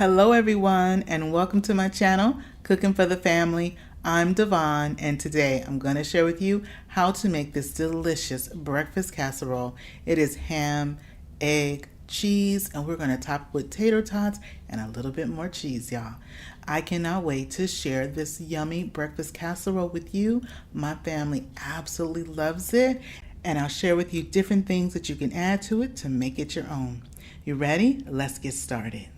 Hello everyone and welcome to my channel, Cooking for the Family. I'm Dyvonne and today I'm going to share with you how to make this delicious breakfast casserole. It is ham, egg, cheese, and we're going to top it with tater tots and a little bit more cheese, y'all. I cannot wait to share this yummy breakfast casserole with you. My family absolutely loves it, and I'll share with you different things that you can add to it to make it your own. You ready? Let's get started.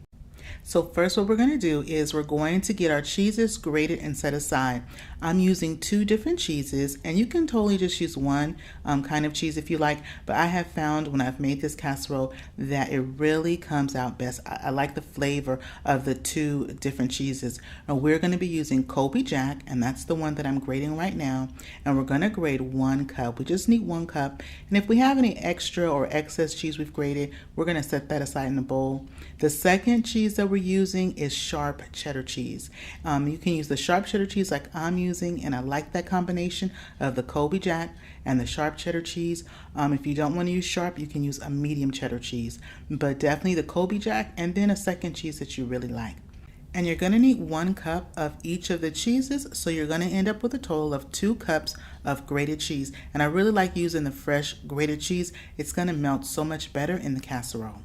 So first what we're going to do is we're going to get our cheeses grated and set aside. I'm using two different cheeses, and you can totally just use one kind of cheese if you like, but I have found when I've made this casserole that it really comes out best. I like the flavor of the two different cheeses. And we're going to be using Colby Jack, and that's the one that I'm grating right now, and we're going to grate 1 cup. We just need 1 cup, and if we have any extra or excess cheese we've grated, we're going to set that aside in a bowl. The second cheese that we're using is sharp cheddar cheese. You can use the sharp cheddar cheese like I'm using, and I like that combination of the Colby Jack and the sharp cheddar cheese. If you don't want to use sharp, you can use a medium cheddar cheese, but definitely the Colby Jack and then a second cheese that you really like. And you're going to need 1 cup of each of the cheeses, so you're going to end up with a total of 2 cups of grated cheese. And I really like using the fresh grated cheese. It's going to melt so much better in the casserole.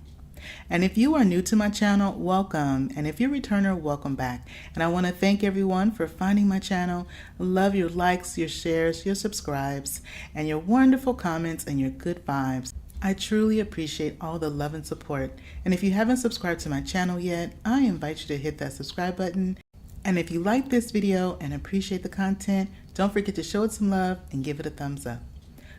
And if you are new to my channel, welcome. And if you're a returner, welcome back. And I want to thank everyone for finding my channel. Love your likes, your shares, your subscribes, and your wonderful comments and your good vibes. I truly appreciate all the love and support. And if you haven't subscribed to my channel yet, I invite you to hit that subscribe button. And if you like this video and appreciate the content, don't forget to show it some love and give it a thumbs up.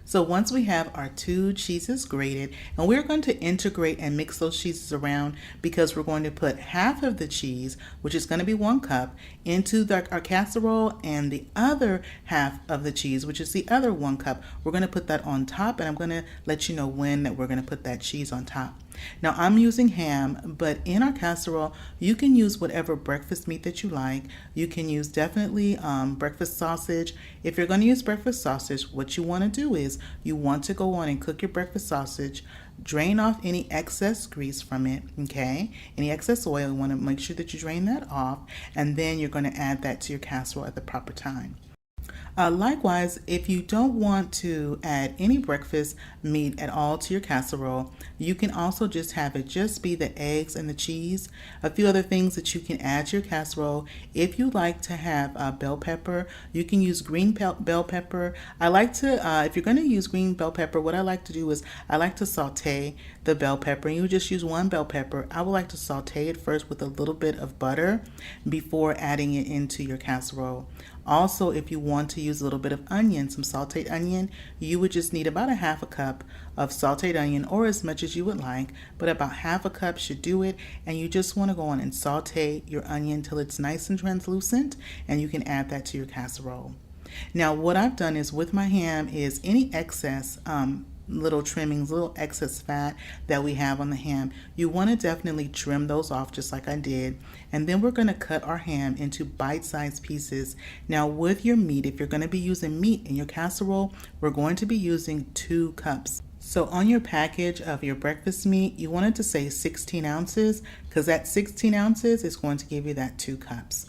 So once we have our 2 cheeses grated, and we're going to integrate and mix those cheeses around, because we're going to put half of the cheese, which is going to be 1 cup, into our casserole, and the other half of the cheese, which is the other 1 cup, we're going to put that on top, and I'm going to let you know when that we're going to put that cheese on top. Now I'm using ham, but in our casserole you can use whatever breakfast meat that you like. You can use definitely breakfast sausage. If you're going to use breakfast sausage, what you want to do is you want to go on and cook your breakfast sausage, drain off any excess grease from it, okay? Any excess oil, you want to make sure that you drain that off, and then you're going to add that to your casserole at the proper time. Likewise, if you don't want to add any breakfast meat at all to your casserole, you can also just have it just be the eggs and the cheese. A few other things that you can add to your casserole. If you like to have bell pepper, you can use green bell pepper. I like to, if you're going to use green bell pepper, what I like to do is I like to saute the bell pepper. You just use 1 bell pepper. I would like to saute it first with a little bit of butter before adding it into your casserole. Also, if you want to use a little bit of onion, some sauteed onion, you would just need about a half a cup of sauteed onion, or as much as you would like, but about half a cup should do it. And you just want to go on and saute your onion till it's nice and translucent, and you can add that to your casserole. Now what I've done is with my ham is any excess little trimmings, little excess fat that we have on the ham, you want to definitely trim those off just like I did. And then we're going to cut our ham into bite-sized pieces. Now with your meat, if you're going to be using meat in your casserole, we're going to be using 2 cups. So on your package of your breakfast meat, you want it to say 16 ounces, because that 16 ounces is going to give you that 2 cups.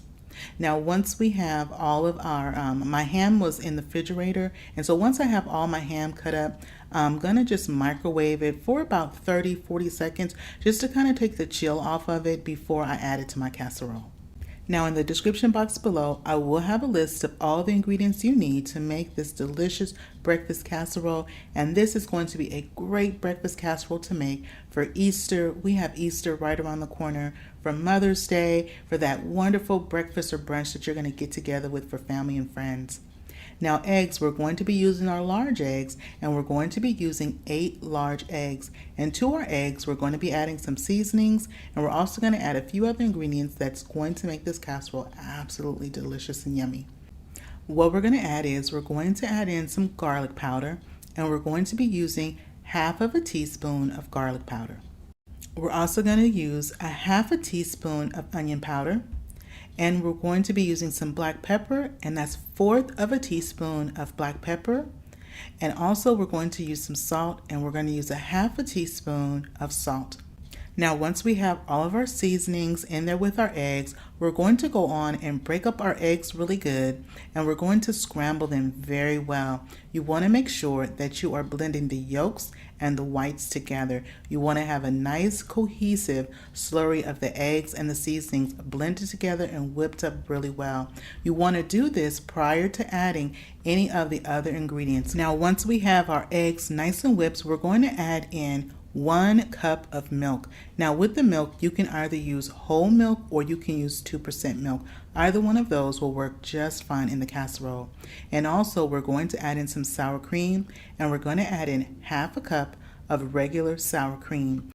Now once we have all of our, my ham was in the refrigerator, and so once I have all my ham cut up, I'm gonna just microwave it for about 30-40 seconds just to kind of take the chill off of it before I add it to my casserole. Now in the description box below, I will have a list of all the ingredients you need to make this delicious breakfast casserole, and this is going to be a great breakfast casserole to make for Easter. We have Easter right around the corner, for Mother's Day, for that wonderful breakfast or brunch that you're going to get together with for family and friends. Now eggs, we're going to be using our large eggs, and we're going to be using 8 large eggs. And to our eggs, we're going to be adding some seasonings, and we're also going to add a few other ingredients that's going to make this casserole absolutely delicious and yummy. What we're going to add is we're going to add in some garlic powder, and we're going to be using half of a teaspoon of garlic powder. We're also going to use a half a teaspoon of onion powder, and we're going to be using some black pepper, and that's 1/4 of a teaspoon of black pepper. And also we're going to use some salt, and we're going to use a half a teaspoon of salt. Now, once we have all of our seasonings in there with our eggs, we're going to go on and break up our eggs really good, and we're going to scramble them very well. You want to make sure that you are blending the yolks and the whites together. You want to have a nice cohesive slurry of the eggs and the seasonings blended together and whipped up really well. You want to do this prior to adding any of the other ingredients. Now, once we have our eggs nice and whipped, we're going to add in 1 cup of milk. Now with the milk, you can either use whole milk or you can use 2% milk. Either one of those will work just fine in the casserole. And also we're going to add in some sour cream, and we're going to add in half a cup of regular sour cream.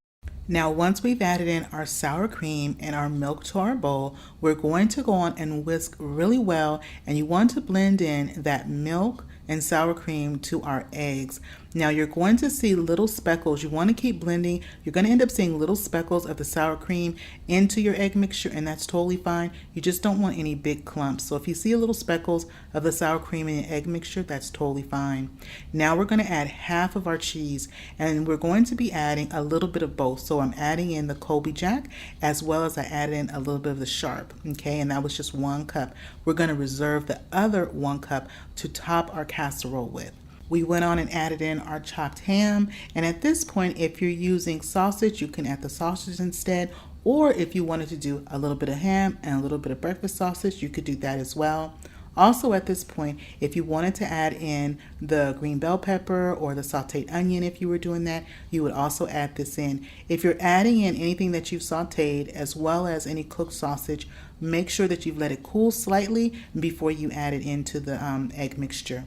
Now once we've added in our sour cream and our milk to our bowl, we're going to go on and whisk really well, and you want to blend in that milk and sour cream to our eggs. Now you're going to see little speckles. You want to keep blending. You're going to end up seeing little speckles of the sour cream into your egg mixture, and that's totally fine. You just don't want any big clumps. So if you see little speckles of the sour cream in your egg mixture, that's totally fine. Now we're going to add half of our cheese, and we're going to be adding a little bit of both. So I'm adding in the Colby Jack as well as I added in a little bit of the Sharp, okay, and that was just 1 cup. We're going to reserve the other 1 cup to top our casserole with. We went on and added in our chopped ham, and at this point, if you're using sausage, you can add the sausage instead, or if you wanted to do a little bit of ham and a little bit of breakfast sausage, you could do that as well. Also at this point, if you wanted to add in the green bell pepper or the sautéed onion, if you were doing that, you would also add this in. If you're adding in anything that you've sautéed as well as any cooked sausage, make sure that you've let it cool slightly before you add it into the egg mixture.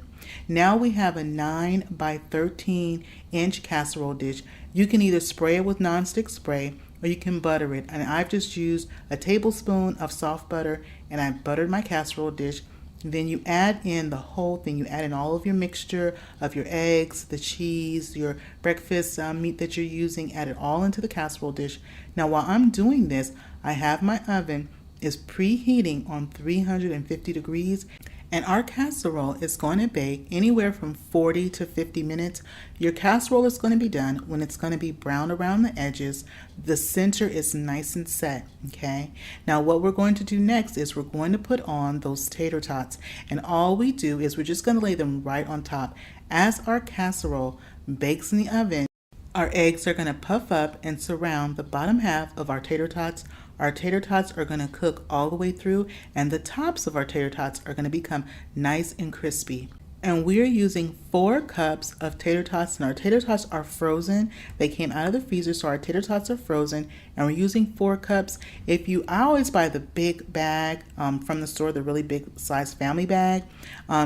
Now we have a 9 by 13 inch casserole dish. You can either spray it with nonstick spray or you can butter it. And I've just used a tablespoon of soft butter, and I buttered my casserole dish. Then you add in the whole thing. You add in all of your mixture of your eggs, the cheese, your breakfast meat that you're using. Add it all into the casserole dish. Now while I'm doing this, I have my oven is preheating on 350 degrees, and our casserole is going to bake anywhere from 40 to 50 minutes. Your casserole is going to be done when it's going to be brown around the edges. The center is nice and set, okay? Now what we're going to do next is we're going to put on those tater tots, and all we do is we're just going to lay them right on top. As our casserole bakes in the oven, our eggs are going to puff up and surround the bottom half of our tater tots. Our tater tots are going to cook all the way through, and the tops of our tater tots are going to become nice and crispy. And we're using 4 cups of tater tots, and our tater tots are frozen. They came out of the freezer, so our tater tots are frozen, and we're using 4 cups. I always buy the big bag from the store, the really big size family bag.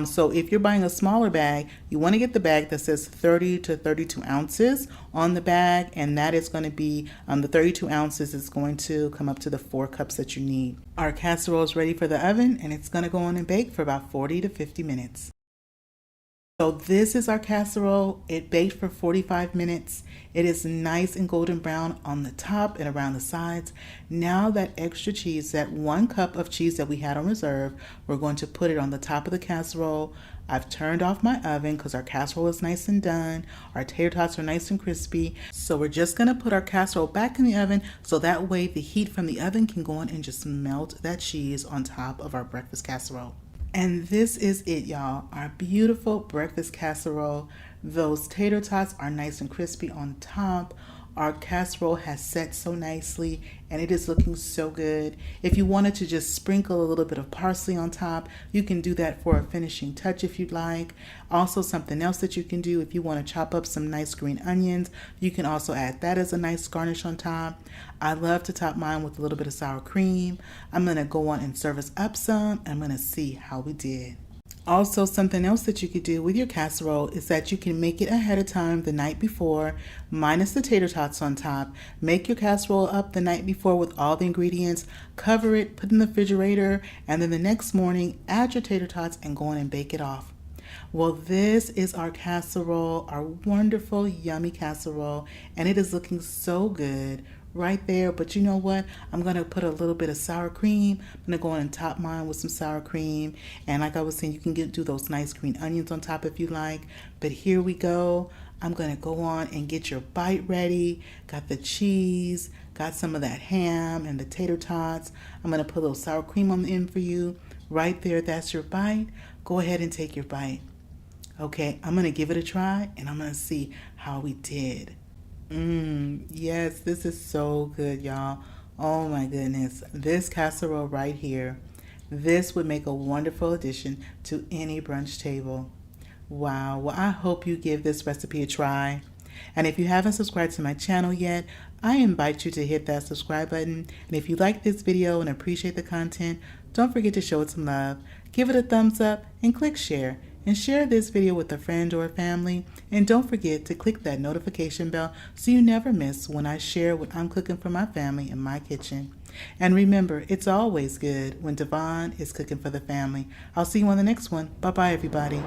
So if you're buying a smaller bag, you want to get the bag that says 30 to 32 ounces on the bag, and that is going to be the 32 ounces is going to come up to the 4 cups that you need. Our casserole is ready for the oven, and it's going to go on and bake for about 40 to 50 minutes. So this is our casserole. It baked for 45 minutes. It is nice and golden brown on the top and around the sides. Now that extra cheese, that 1 cup of cheese that we had on reserve, we're going to put it on the top of the casserole. I've turned off my oven because our casserole is nice and done. Our tater tots are nice and crispy. So we're just going to put our casserole back in the oven so that way the heat from the oven can go on and just melt that cheese on top of our breakfast casserole. And this is it, y'all, our beautiful breakfast casserole. Those tater tots are nice and crispy on top. Our casserole has set so nicely, and it is looking so good. If you wanted to just sprinkle a little bit of parsley on top, you can do that for a finishing touch if you'd like. Also, something else that you can do, if you want to chop up some nice green onions, you can also add that as a nice garnish on top. I love to top mine with a little bit of sour cream. I'm going to go on and serve us up some, and I'm going to see how we did. Also, something else that you could do with your casserole is that you can make it ahead of time the night before, minus the tater tots on top. Make your casserole up the night before with all the ingredients, cover it, put it in the refrigerator, and then the next morning, add your tater tots and go on and bake it off. Well, this is our casserole, our wonderful, yummy casserole, and it is looking so good right there. But you know what? I'm going to put a little bit of sour cream. I'm going to go on and top mine with some sour cream. And like I was saying, you can do those nice green onions on top if you like. But here we go. I'm going to go on and get your bite ready. Got the cheese, got some of that ham and the tater tots. I'm going to put a little sour cream on the end for you. Right there, that's your bite. Go ahead and take your bite. Okay, I'm going to give it a try and I'm going to see how we did. Yes, this is so good, y'all. Oh my goodness. This casserole right here, this would make a wonderful addition to any brunch table. Wow. Well, I hope you give this recipe a try. And if you haven't subscribed to my channel yet, I invite you to hit that subscribe button. And if you like this video and appreciate the content, don't forget to show it some love. Give it a thumbs up and click share. And share this video with a friend or a family. And don't forget to click that notification bell so you never miss when I share what I'm cooking for my family in my kitchen. And remember, it's always good when Dyvonne is cooking for the family. I'll see you on the next one. Bye-bye, everybody.